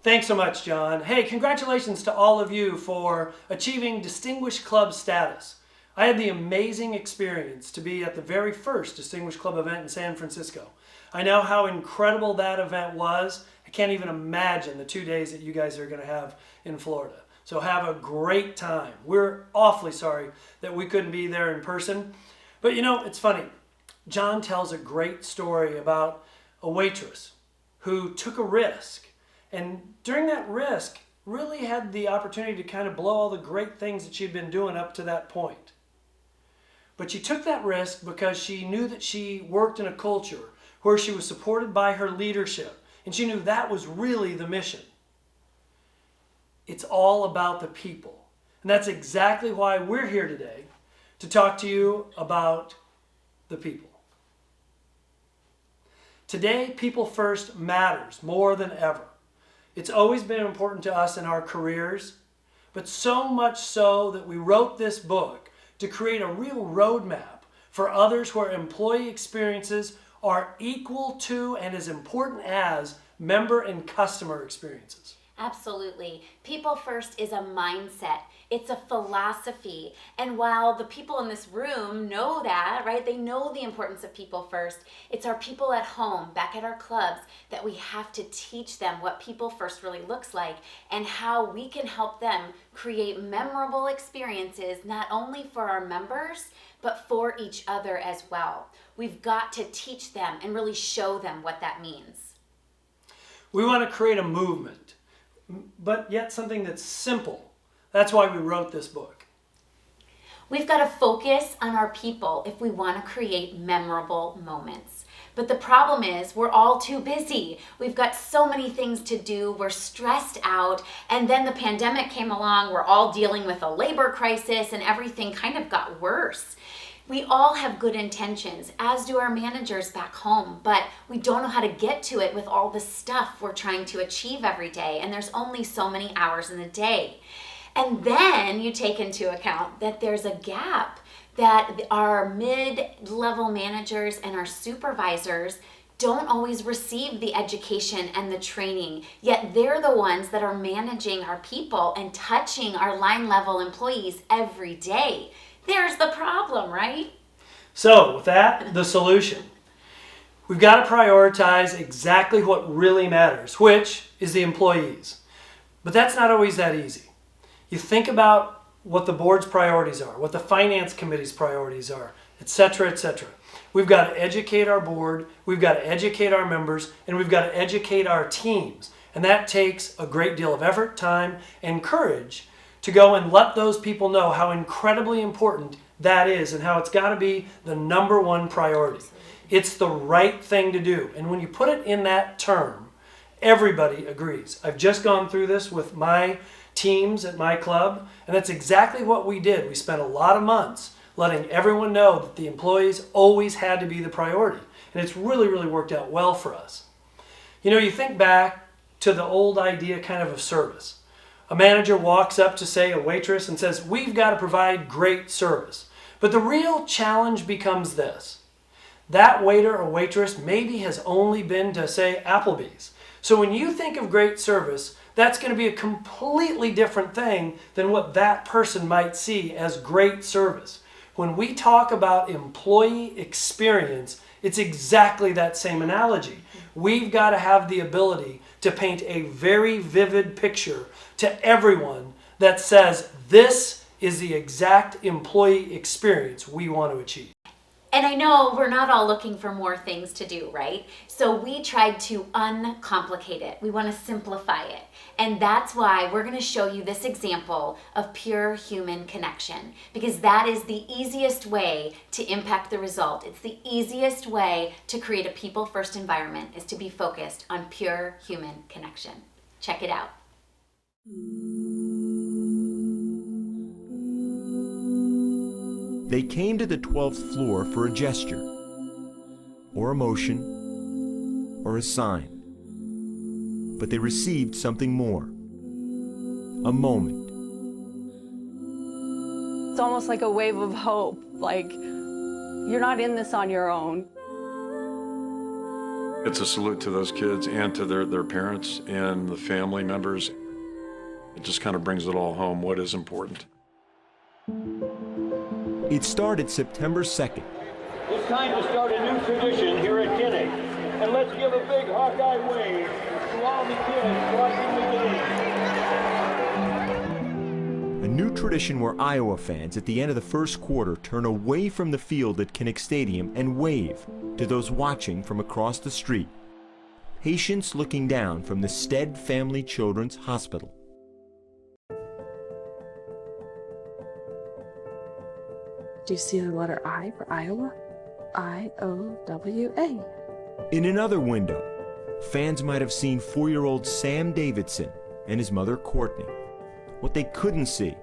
Thanks so much, John. Hey, congratulations to all of you for achieving Distinguished Club status. I had the amazing experience to be at the very first Distinguished Club event in San Francisco. I know how incredible that event was. I can't even imagine the 2 days that you guys are going to have in Florida. So have a great time. We're awfully sorry that we couldn't be there in person. But you know, it's funny. John tells a great story about a waitress who took a risk. And during that risk, really had the opportunity to kind of blow all the great things that she'd been doing up to that point. But she took that risk because she knew that she worked in a culture where she was supported by her leadership. And she knew that was really the mission. It's all about the people. And that's exactly why we're here today, to talk to you about the people. Today, people first matters more than ever. It's always been important to us in our careers, but so much so that we wrote this book to create a real roadmap for others where employee experiences are equal to and as important as member and customer experiences. Absolutely. People first is a mindset. It's a philosophy. And while the people in this room know that, right? They know the importance of people first. It's our people at home, back at our clubs, that we have to teach them what people first really looks like and how we can help them create memorable experiences, not only for our members, but for each other as well. We've got to teach them and really show them what that means. We want to create a movement, but yet something that's simple. That's why we wrote this book. We've got to focus on our people if we want to create memorable moments. But the problem is we're all too busy. We've got so many things to do. We're stressed out. And then the pandemic came along. We're all dealing with a labor crisis and everything kind of got worse. We all have good intentions, as do our managers back home, but we don't know how to get to it with all the stuff we're trying to achieve every day, and there's only so many hours in the day. And then you take into account that there's a gap, that our mid-level managers and our supervisors don't always receive the education and the training, yet they're the ones that are managing our people and touching our line-level employees every day. There's the problem, right? So with that, the solution. We've got to prioritize exactly what really matters, which is the employees. But that's not always that easy. You think about what the board's priorities are, what the finance committee's priorities are, etc., etc. We've got to educate our board, we've got to educate our members, and we've got to educate our teams. And that takes a great deal of effort, time, and courage to go and let those people know how incredibly important that is and how it's got to be the number one priority. It's the right thing to do. And when you put it in that term, everybody agrees. I've just gone through this with my teams at my club, and that's exactly what we did. We spent a lot of months letting everyone know that the employees always had to be the priority. And it's really, really worked out well for us. You know, you think back to the old idea kind of service. A manager walks up to, say, a waitress and says, we've got to provide great service. But the real challenge becomes this. That waiter or waitress maybe has only been to, say, Applebee's. So when you think of great service, that's going to be a completely different thing than what that person might see as great service. When we talk about employee experience, it's exactly that same analogy. We've got to have the ability to paint a very vivid picture to everyone that says this is the exact employee experience we want to achieve. And I know we're not all looking for more things to do, right? So we tried to uncomplicate it. We want to simplify it. And that's why we're going to show you this example of pure human connection, because that is the easiest way to impact the result. It's the easiest way to create a people-first environment, is to be focused on pure human connection. Check it out. They came to the 12th floor for a gesture, or a motion, or a sign. But they received something more. A moment. It's almost like a wave of hope, like you're not in this on your own. It's a salute to those kids and to their parents and the family members. It just kind of brings it all home, what is important. It started September 2nd. It's time to start a new tradition here at Kinnick. And let's give a big Hawkeye wave to all the kids watching the game. A new tradition where Iowa fans at the end of the first quarter turn away from the field at Kinnick Stadium and wave to those watching from across the street. Patients looking down from the Stead Family Children's Hospital. Do you see the letter I for Iowa? I-O-W-A. In another window, fans might have seen 4-year-old Sam Davidson and his mother Courtney. What they couldn't see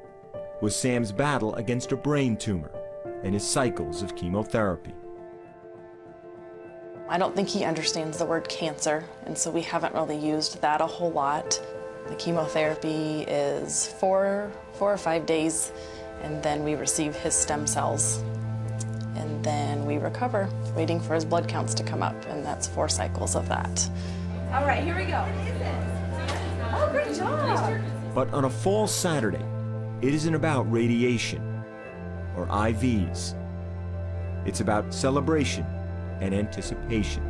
was Sam's battle against a brain tumor and his cycles of chemotherapy. I don't think he understands the word cancer, and so we haven't really used that a whole lot. The chemotherapy is 4 or 5 days, and then we receive his stem cells. And then we recover, waiting for his blood counts to come up, and that's 4 cycles of that. All right, here we go. Oh, great job. But on a fall Saturday, it isn't about radiation or IVs. It's about celebration and anticipation.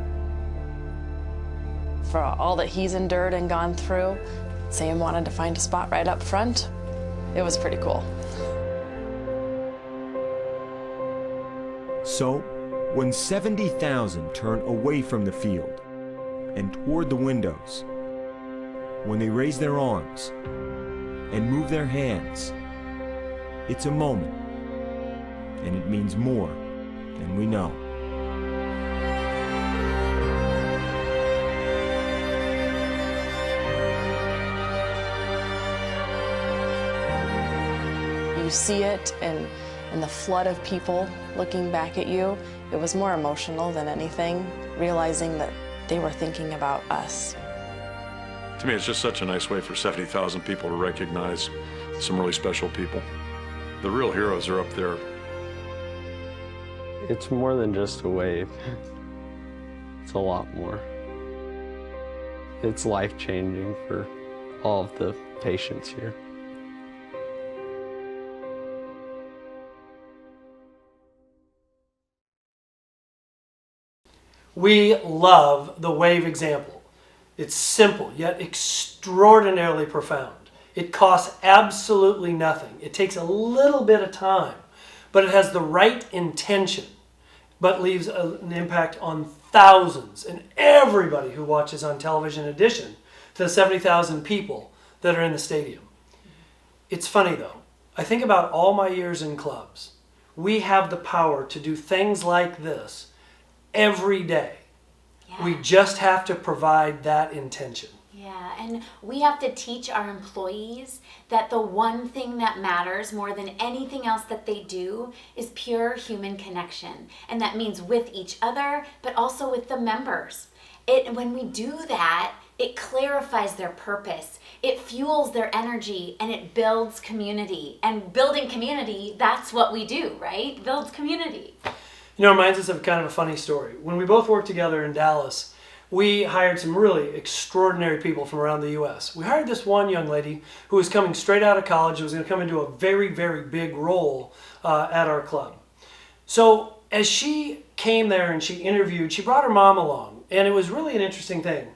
For all that he's endured and gone through, Sam wanted to find a spot right up front. It was pretty cool. So, when 70,000 turn away from the field and toward the windows, when they raise their arms and move their hands, it's a moment, and it means more than we know. You see it and the flood of people looking back at you. It was more emotional than anything, realizing that they were thinking about us. To me, it's just such a nice way for 70,000 people to recognize some really special people. The real heroes are up there. It's more than just a wave. It's a lot more. It's life-changing for all of the patients here. We love the wave example. It's simple, yet extraordinarily profound. It costs absolutely nothing. It takes a little bit of time, but it has the right intention, but leaves an impact on thousands and everybody who watches on television, in addition to the 70,000 people that are in the stadium. It's funny though. I think about all my years in clubs. We have the power to do things like this every day. Yeah. We just have to provide that intention. Yeah, and we have to teach our employees that the one thing that matters more than anything else that they do is pure human connection. And that means with each other, but also with the members. When we do that, it clarifies their purpose, it fuels their energy, and it builds community. And building community, that's what we do, right? Builds community. You know, it reminds us of kind of a funny story. When we both worked together in Dallas, we hired some really extraordinary people from around the U.S. We hired this one young lady who was coming straight out of college, who was going to come into a very, very big role at our club. So as she came there and she interviewed, she brought her mom along, and it was really an interesting thing.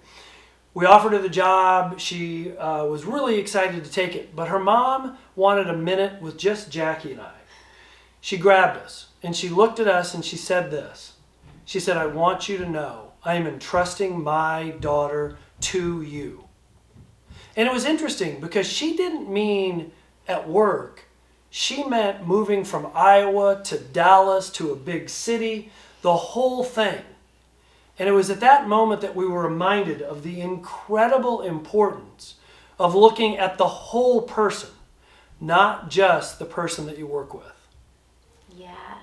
We offered her the job. She was really excited to take it, but her mom wanted a minute with just Jackie and I. She grabbed us and she looked at us and she said this. She said, "I want you to know I am entrusting my daughter to you." And it was interesting because she didn't mean at work. She meant moving from Iowa to Dallas to a big city, the whole thing. And it was at that moment that we were reminded of the incredible importance of looking at the whole person, not just the person that you work with. Yeah.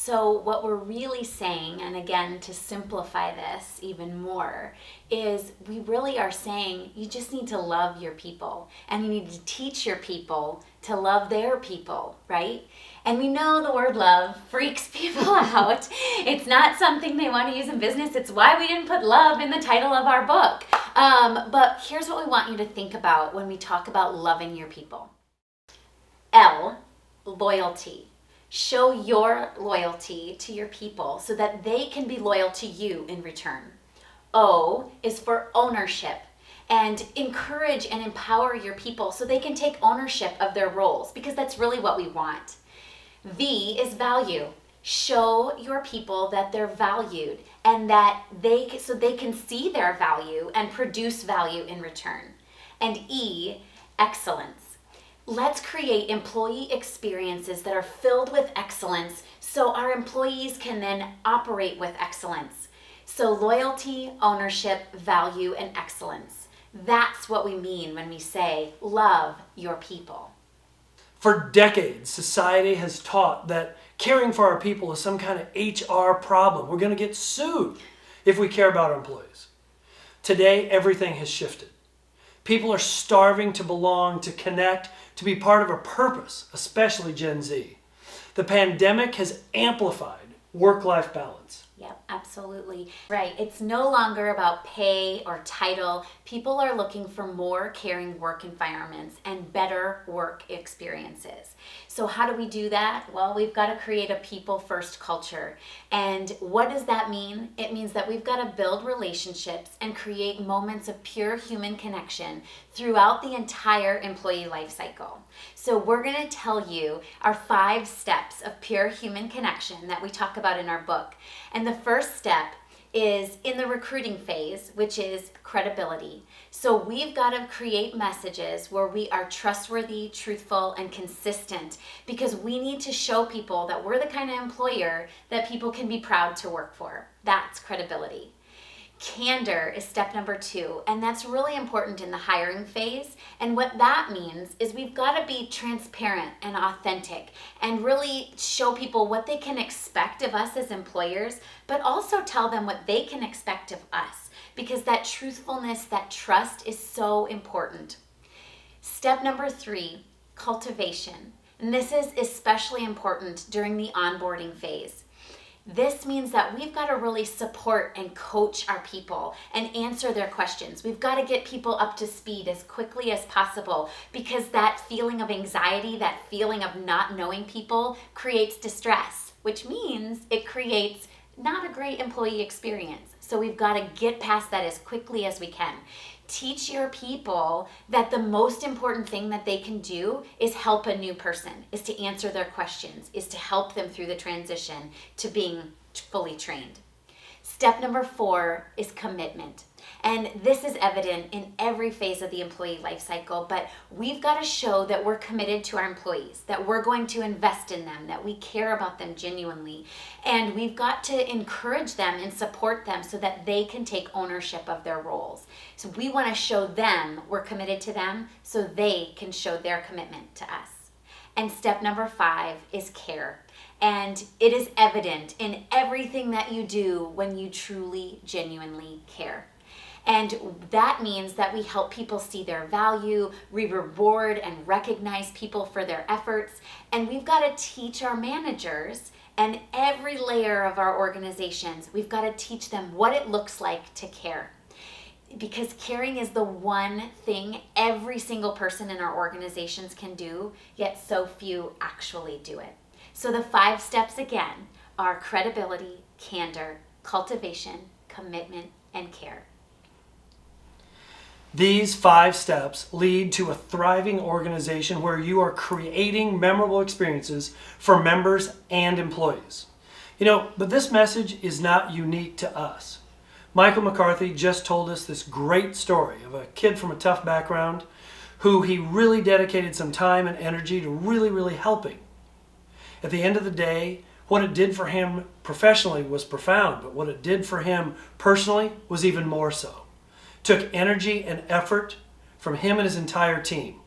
So what we're really saying, and again, to simplify this even more, is we really are saying you just need to love your people, and you need to teach your people to love their people, right? And we know the word love freaks people out. It's not something they want to use in business. It's why we didn't put love in the title of our book. But here's what we want you to think about when we talk about loving your people. L, loyalty. Show your loyalty to your people so that they can be loyal to you in return. O is for ownership, and encourage and empower your people so they can take ownership of their roles, because that's really what we want. V is value. Show your people that they're valued and that they can see their value and produce value in return. And E, excellence. Let's create employee experiences that are filled with excellence so our employees can then operate with excellence. So loyalty, ownership, value, and excellence. That's what we mean when we say love your people. For decades, society has taught that caring for our people is some kind of HR problem. We're going to get sued if we care about our employees. Today, everything has shifted. People are starving to belong, to connect, to be part of a purpose, especially Gen Z. The pandemic has amplified work-life balance. Yep, absolutely. Right. It's no longer about pay or title. People are looking for more caring work environments and better work experiences. So how do we do that? Well, we've got to create a people-first culture. And what does that mean? It means that we've got to build relationships and create moments of pure human connection throughout the entire employee life cycle. So we're going to tell you our 5 steps of pure human connection that we talk about in our book. And the first step is in the recruiting phase, which is credibility. So we've got to create messages where we are trustworthy, truthful, and consistent, because we need to show people that we're the kind of employer that people can be proud to work for. That's credibility. Candor is step number 2, and that's really important in the hiring phase. And what that means is we've got to be transparent and authentic and really show people what they can expect of us as employers, but also tell them what they can expect of us, because that truthfulness, that trust is so important. Step number 3, cultivation. And this is especially important during the onboarding phase. This means that we've got to really support and coach our people and answer their questions. We've got to get people up to speed as quickly as possible, because that feeling of anxiety, that feeling of not knowing people creates distress, which means it creates not a great employee experience. So we've got to get past that as quickly as we can. Teach your people that the most important thing that they can do is help a new person, is to answer their questions, is to help them through the transition to being fully trained. Step number 4 is commitment. And this is evident in every phase of the employee life cycle, but we've got to show that we're committed to our employees, that we're going to invest in them, that we care about them genuinely. And we've got to encourage them and support them so that they can take ownership of their roles. So we want to show them we're committed to them so they can show their commitment to us. And step number 5 is care. And it is evident in everything that you do when you truly, genuinely care. And that means that we help people see their value, we reward and recognize people for their efforts, and we've got to teach our managers and every layer of our organizations, we've got to teach them what it looks like to care. Because caring is the one thing every single person in our organizations can do, yet so few actually do it. So the 5 steps again are credibility, candor, cultivation, commitment, and care. These 5 steps lead to a thriving organization where you are creating memorable experiences for members and employees. But this message is not unique to us. Michael McCarthy just told us this great story of a kid from a tough background who he really dedicated some time and energy to really helping. At the end of the day, what it did for him professionally was profound, but what it did for him personally was even more so. Took energy and effort from him and his entire team.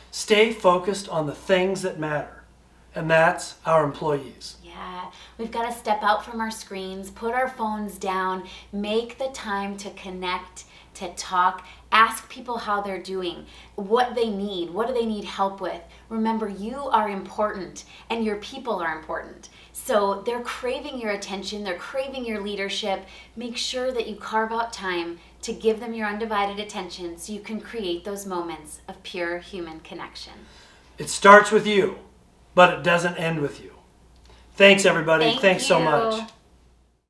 Stay focused on the things that matter and that's our employees. Yeah, we've got to step out from our screens, put our phones down, make the time to connect, to talk, ask people how they're doing, what they need, what do they need help with. Remember, you are important and your people are important. So they're craving your attention, they're craving your leadership. Make sure that you carve out time to give them your undivided attention so you can create those moments of pure human connection. It starts with you, but it doesn't end with you. Thanks, everybody. Thanks so much.